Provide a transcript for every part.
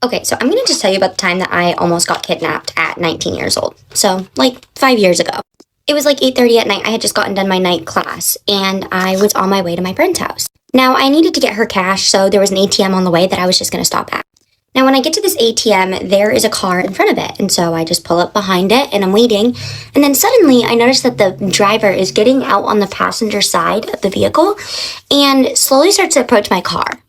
Okay, so I'm gonna just tell you about the time that I almost got kidnapped at 19 years old. So, like 5 years ago. It was like 8:30 at night. I had just gotten done my night class, and I was on my way to my friend's house. Now, I needed to get her cash, so there was an ATM on the way that I was just gonna stop at. Now, when I get to this ATM, there is a car in front of it, and so I just pull up behind it, and I'm waiting. And then suddenly, I notice that the driver is getting out on the passenger side of the vehicle, and slowly starts to approach my car.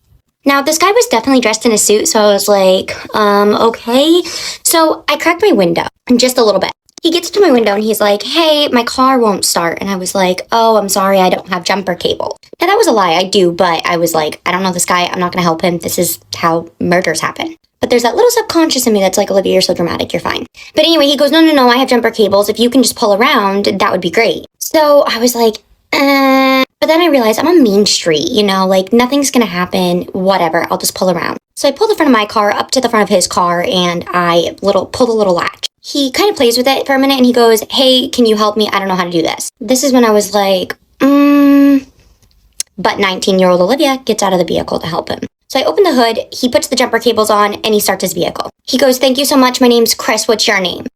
Now, this guy was definitely dressed in a suit, so I was like, okay. So I cracked my window just a little bit. He gets to my window and he's like, hey, my car won't start. And I was like, oh, I'm sorry, I don't have jumper cable. Now, that was a lie, I do, but I was like, I don't know this guy, I'm not gonna help him. This is how murders happen. But there's that little subconscious in me that's like, Olivia, you're so dramatic, you're fine. But anyway, he goes, no, I have jumper cables. If you can just pull around, that would be great. So I was like, But then I realized I'm on Main Street, like nothing's gonna happen, whatever, I'll just pull around. So I pull the front of my car up to the front of his car and I pull the little latch. He kind of plays with it for a minute and he goes, hey, can you help me? I don't know how to do this. This is when I was like, But 19-year-old Olivia gets out of the vehicle to help him. So I open the hood, he puts the jumper cables on, and he starts his vehicle. He goes, thank you so much, my name's Chris, what's your name?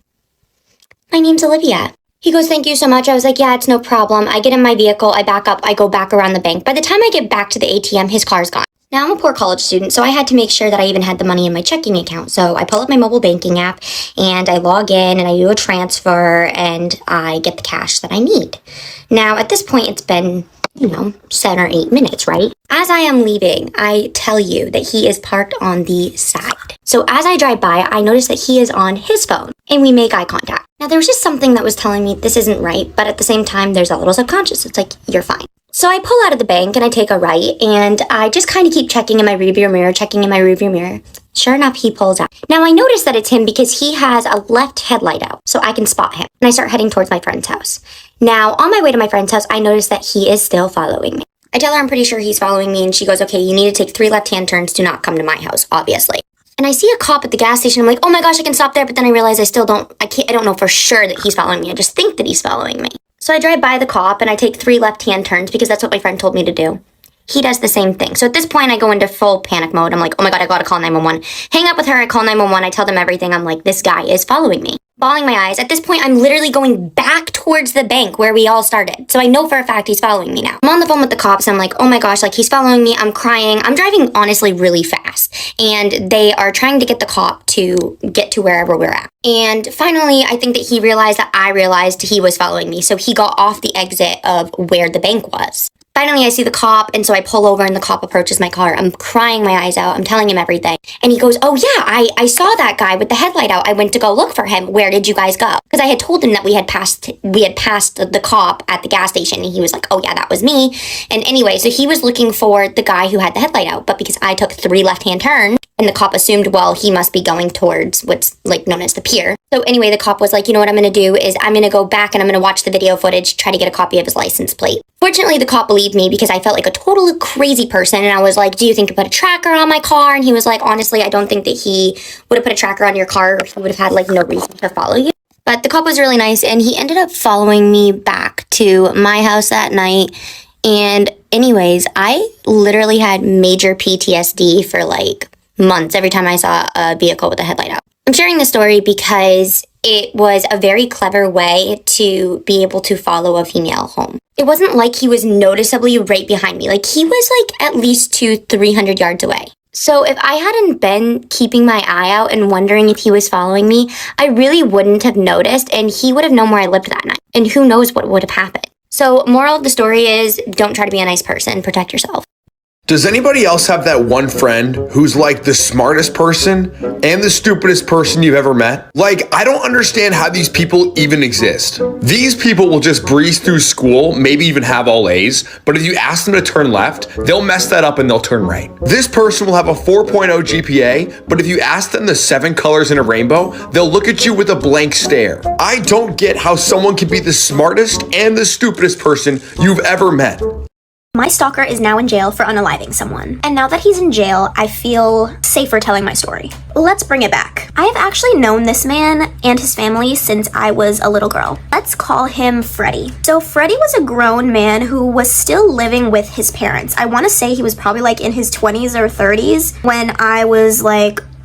My name's Olivia. He goes, thank you so much. I was like, yeah, it's no problem. I get in my vehicle, I back up, I go back around the bank. By the time I get back to the ATM, his car's gone. Now, I'm a poor college student, so I had to make sure that I even had the money in my checking account. So I pull up my mobile banking app, and I log in, and I do a transfer, and I get the cash that I need. Now, at this point, it's been 7 or 8 minutes, right? As I am leaving, I tell you that he is parked on the side. So as I drive by, I notice that he is on his phone and we make eye contact. Now there was just something that was telling me this isn't right, but at the same time, there's a little subconscious. It's like, you're fine. So I pull out of the bank and I take a right and I just kind of keep checking in my rearview mirror. Sure enough, he pulls out. Now I notice that it's him because he has a left headlight out, so I can spot him. And I start heading towards my friend's house. Now, on my way to my friend's house, I notice that he is still following me. I tell her I'm pretty sure he's following me, and she goes, okay, you need to take 3 left-hand turns to not come to my house, obviously. And I see a cop at the gas station. I'm like, oh my gosh, I can stop there, but then I realize I don't know for sure that he's following me. I just think that he's following me. So I drive by the cop, and I take 3 left-hand turns because that's what my friend told me to do. He does the same thing. So at this point, I go into full panic mode. I'm like, oh my God, I gotta call 911. Hang up with her, I call 911, I tell them everything. I'm like, this guy is following me. Bawling my eyes. At this point, I'm literally going back towards the bank where we all started. So I know for a fact he's following me now. I'm on the phone with the cops. I'm like, oh my gosh, he's following me. I'm crying. I'm driving honestly really fast. And they are trying to get the cop to get to wherever we're at. And finally, I think that he realized that I realized he was following me. So he got off the exit of where the bank was. Finally, I see the cop, and so I pull over, and the cop approaches my car. I'm crying my eyes out. I'm telling him everything. And he goes, oh yeah, I saw that guy with the headlight out. I went to go look for him. Where did you guys go? Because I had told him that we had passed the cop at the gas station, and he was like, oh yeah, that was me. And anyway, so he was looking for the guy who had the headlight out, but because I took 3 left-hand turns, and the cop assumed, well, he must be going towards what's known as the pier. So anyway, the cop was like, you know what I'm going to do is I'm going to go back and I'm going to watch the video footage, try to get a copy of his license plate. Fortunately, the cop believed me because I felt like a total crazy person. And I was like, do you think you put a tracker on my car? And he was like, honestly, I don't think that he would have put a tracker on your car or he would have had no reason to follow you. But the cop was really nice and he ended up following me back to my house that night. And anyways, I literally had major PTSD for months every time I saw a vehicle with a headlight out. I'm sharing this story because it was a very clever way to be able to follow a female home. It wasn't like he was noticeably right behind me. He was at least 200-300 yards away. So if I hadn't been keeping my eye out and wondering if he was following me, I really wouldn't have noticed and he would have known where I lived that night. And who knows what would have happened. So moral of the story is don't try to be a nice person. Protect yourself. Does anybody else have that one friend who's the smartest person and the stupidest person you've ever met? I don't understand how these people even exist. These people will just breeze through school, maybe even have all A's, but if you ask them to turn left, they'll mess that up and they'll turn right. This person will have a 4.0 GPA, but if you ask them the 7 colors in a rainbow, they'll look at you with a blank stare. I don't get how someone can be the smartest and the stupidest person you've ever met. My stalker is now in jail for unaliving someone. And now that he's in jail, I feel safer telling my story. Let's bring it back. I have actually known this man and his family since I was a little girl. Let's call him Freddie. So Freddie was a grown man who was still living with his parents. I want to say he was probably in his 20s or 30s when I was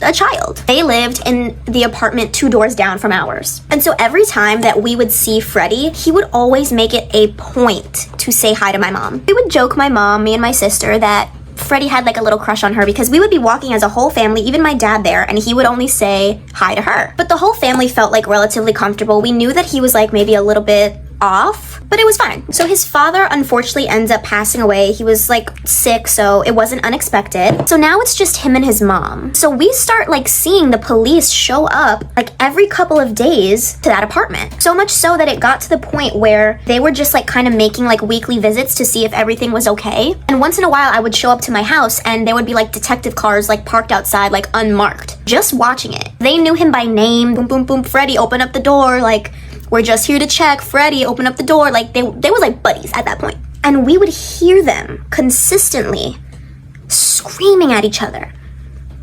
a child. They lived in the apartment 2 doors down from ours. And so every time that we would see Freddie, he would always make it a point to say hi to my mom. We would joke, my mom, me and my sister, that Freddie had like a little crush on her because we would be walking as a whole family, even my dad there, and he would only say hi to her. But the whole family felt like relatively comfortable. We knew that he was like maybe a little bit off, but it was fine. So his father unfortunately ends up passing away. He was like sick, so it wasn't unexpected. So now it's just him and his mom. So we start like seeing the police show up like every couple of days to that apartment. So much so that it got to the point where they were just like kind of making like weekly visits to see if everything was okay. And once in a while I would show up to my house and there would be like detective cars like parked outside like unmarked, just watching it. They knew him by name. Boom, boom, boom, Freddie, open up the door. Like, we're just here to check. Freddie, open up the door. Like, they was like buddies at that point. And we would hear them consistently screaming at each other.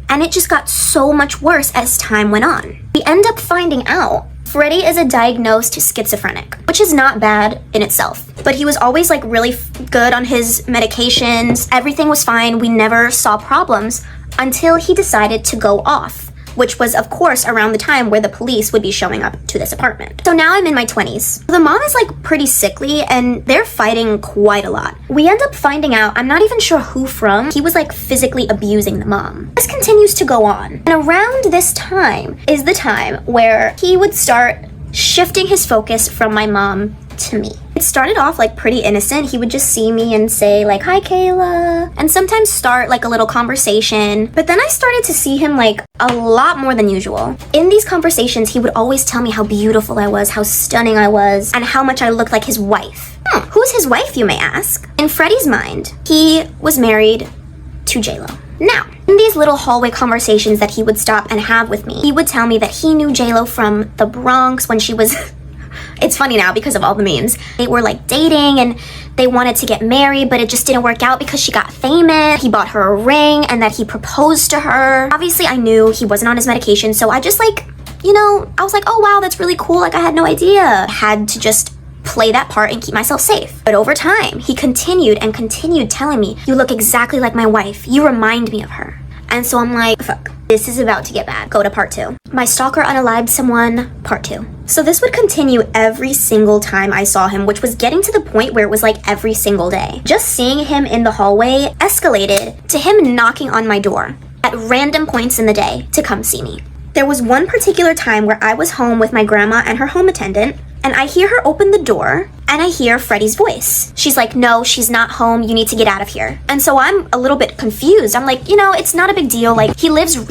And it just got so much worse as time went on. We end up finding out Freddie is a diagnosed schizophrenic, which is not bad in itself. But he was always like really good on his medications. Everything was fine. We never saw problems until he decided to go off, which was of course around the time where the police would be showing up to this apartment. So now I'm in my 20s. The mom is like pretty sickly and they're fighting quite a lot. We end up finding out, I'm not even sure who from, he was like physically abusing the mom. This continues to go on. And around this time is the time where he would start shifting his focus from my mom to me. It started off like pretty innocent. He would just see me and say like, hi Kayla, and sometimes start like a little conversation. But then I started to see him like a lot more than usual. In these conversations, he would always tell me how beautiful I was, how stunning I was, and how much I looked like his wife. Who's his wife, you may ask? In Freddie's mind, he was married to J-Lo. Now, in these little hallway conversations that he would stop and have with me, he would tell me that he knew J-Lo from the Bronx when she was it's funny now because of all the memes. They were like dating and they wanted to get married, but it just didn't work out because she got famous. He bought her a ring and that he proposed to her. Obviously, I knew he wasn't on his medication, so I just like, I was like, oh wow, that's really cool. Like I had no idea. I had to just play that part and keep myself safe. But over time, he continued telling me, you look exactly like my wife. You remind me of her. And so I'm like, fuck, this is about to get bad. Go to part 2. My stalker unalived someone, part 2. So this would continue every single time I saw him, which was getting to the point where it was like every single day. Just seeing him in the hallway escalated to him knocking on my door at random points in the day to come see me. There was one particular time where I was home with my grandma and her home attendant, and I hear her open the door and I hear Freddie's voice. She's like, no, she's not home. You need to get out of here. And so I'm a little bit confused. I'm like, it's not a big deal. Like he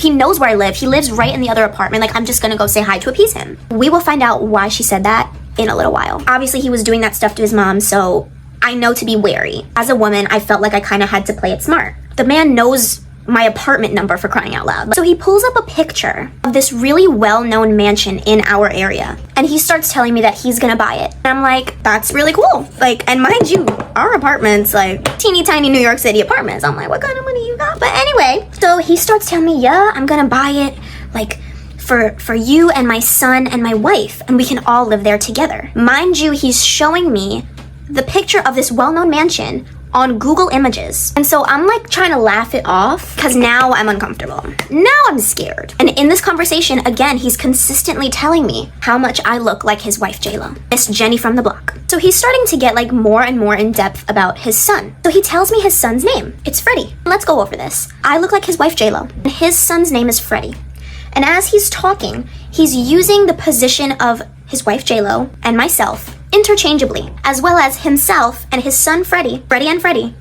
knows where I live. He lives right in the other apartment. Like I'm just gonna go say hi to appease him. We will find out why she said that in a little while. Obviously he was doing that stuff to his mom, so I know to be wary. As a woman, I felt like I kind of had to play it smart. The man knows my apartment number, for crying out loud. So he pulls up a picture of this really well-known mansion in our area and he starts telling me that he's gonna buy it. And I'm like, that's really cool. Like, and mind you, our apartment's like teeny tiny New York City apartments. I'm like, what kind of money you got? But anyway, so he starts telling me, yeah, I'm gonna buy it like for you and my son and my wife, and we can all live there together. Mind you, he's showing me the picture of this well-known mansion on Google Images. And so I'm like trying to laugh it off because now I'm uncomfortable. Now I'm scared. And in this conversation, again, he's consistently telling me how much I look like his wife, J-Lo, Miss Jenny from the block. So he's starting to get like more and more in depth about his son. So he tells me his son's name. It's Freddie. Let's go over this. I look like his wife, J-Lo, and his son's name is Freddie. And as he's talking, he's using the position of his wife, J-Lo, and myself interchangeably, as well as himself and his son, Freddie and Freddie.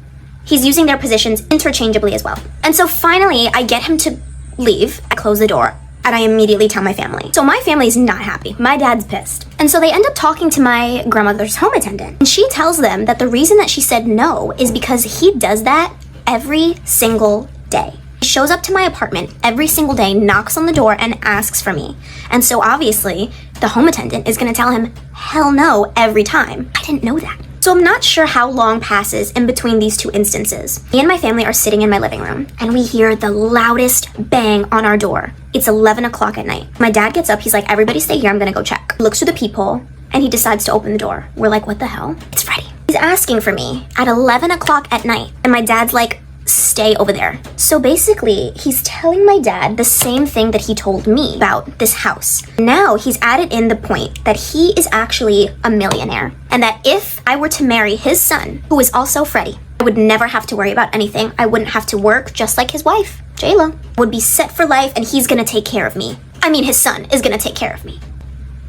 He's using their positions interchangeably as well. And so finally, I get him to leave. I close the door and I immediately tell my family. So my family's not happy. My dad's pissed. And so they end up talking to my grandmother's home attendant. And she tells them that the reason that she said no is because he does that every single day. He shows up to my apartment every single day, knocks on the door, and asks for me. And so obviously, the home attendant is gonna tell him, hell no, every time. I didn't know that. So I'm not sure how long passes in between these two instances. Me and my family are sitting in my living room, and we hear the loudest bang on our door. It's 11 o'clock at night. My dad gets up, he's like, everybody stay here, I'm gonna go check. He looks through the peephole, and he decides to open the door. We're like, what the hell? It's Freddie. He's asking for me at 11 o'clock at night, and my dad's like, stay over there. So basically, he's telling my dad the same thing that he told me about this house. Now he's added in the point that he is actually a millionaire, and that if I were to marry his son, who is also Freddie, I would never have to worry about anything. I wouldn't have to work, just like his wife, J-Lo. Would be set for life, and he's gonna take care of me. I mean, his son is gonna take care of me.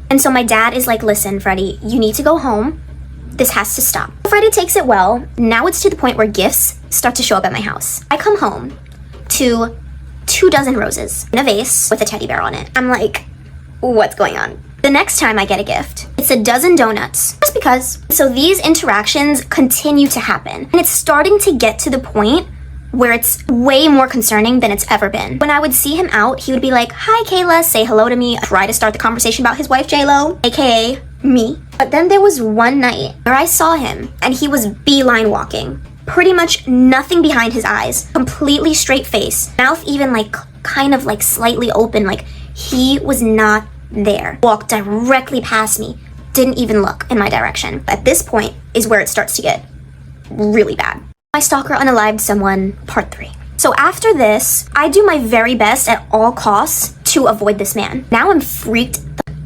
And so my dad is like, listen, Freddie, you need to go home. This has to stop. Freddie takes it well. Now it's to the point where gifts start to show up at my house. I come home to 24 roses in a vase with a teddy bear on it. I'm like, what's going on? The next time I get a gift, it's a dozen donuts, just because. So these interactions continue to happen, and it's starting to get to the point where it's way more concerning than it's ever been. When I would see him out, he would be like, hi Kayla, say hello to me, try to start the conversation about his wife J-Lo, aka me. But then there was one night where I saw him and he was beeline walking. Pretty much nothing behind his eyes, completely straight face, mouth even like kind of like slightly open, like he was not there. Walked directly past me, didn't even look in my direction. At this point is where it starts to get really bad. My stalker unalived someone, part 3. So after this, I do my very best at all costs to avoid this man. Now I'm freaked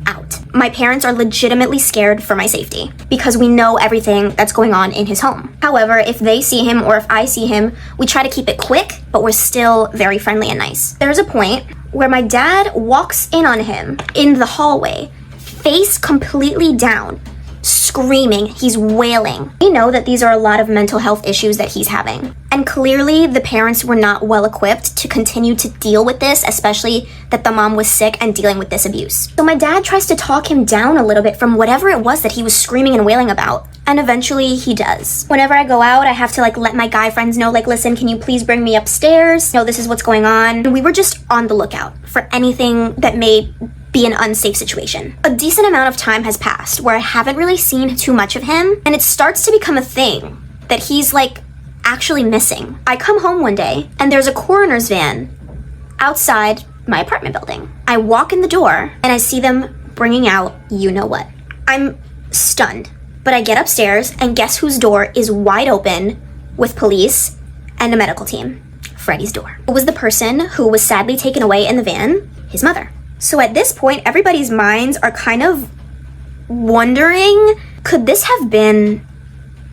out. My parents are legitimately scared for my safety because we know everything that's going on in his home. However, if they see him or if I see him, we try to keep it quick, but we're still very friendly and nice. There's a point where my dad walks in on him in the hallway, face completely down, screaming, he's wailing. We know that these are a lot of mental health issues that he's having. And clearly the parents were not well equipped to continue to deal with this, especially that the mom was sick and dealing with this abuse. So my dad tries to talk him down a little bit from whatever it was that he was screaming and wailing about. And eventually he does. Whenever I go out, I have to like let my guy friends know, like, listen, can you please bring me upstairs? No, this is what's going on. And we were just on the lookout for anything that may be an unsafe situation. A decent amount of time has passed where I haven't really seen too much of him, and it starts to become a thing that he's like actually missing. I come home one day and there's a coroner's van outside my apartment building. I walk in the door and I see them bringing out you know what. I'm stunned, but I get upstairs and guess whose door is wide open with police and a medical team? Freddie's door. It was the person who was sadly taken away in the van, his mother. So at this point, everybody's minds are kind of wondering, could this have been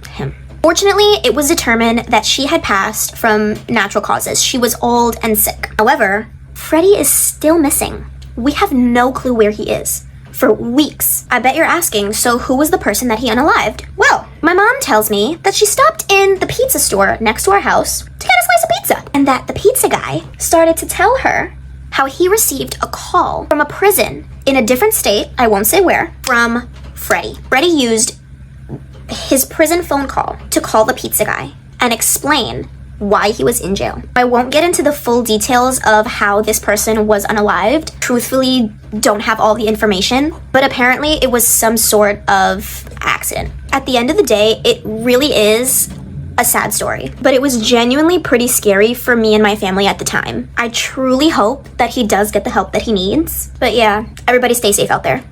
him? Fortunately, it was determined that she had passed from natural causes. She was old and sick. However, Freddie is still missing. We have no clue where he is. For weeks. I bet you're asking, so who was the person that he unalived? Well, my mom tells me that she stopped in the pizza store next to our house to get a slice of pizza, and that the pizza guy started to tell her how he received a call from a prison in a different state, I won't say where, from Freddie. Freddie used his prison phone call to call the pizza guy and explain why he was in jail. I won't get into the full details of how this person was unalived. Truthfully, don't have all the information, but apparently it was some sort of accident. At the end of the day, it really is a sad story, but it was genuinely pretty scary for me and my family at the time. I truly hope that he does get the help that he needs. But yeah, everybody stay safe out there.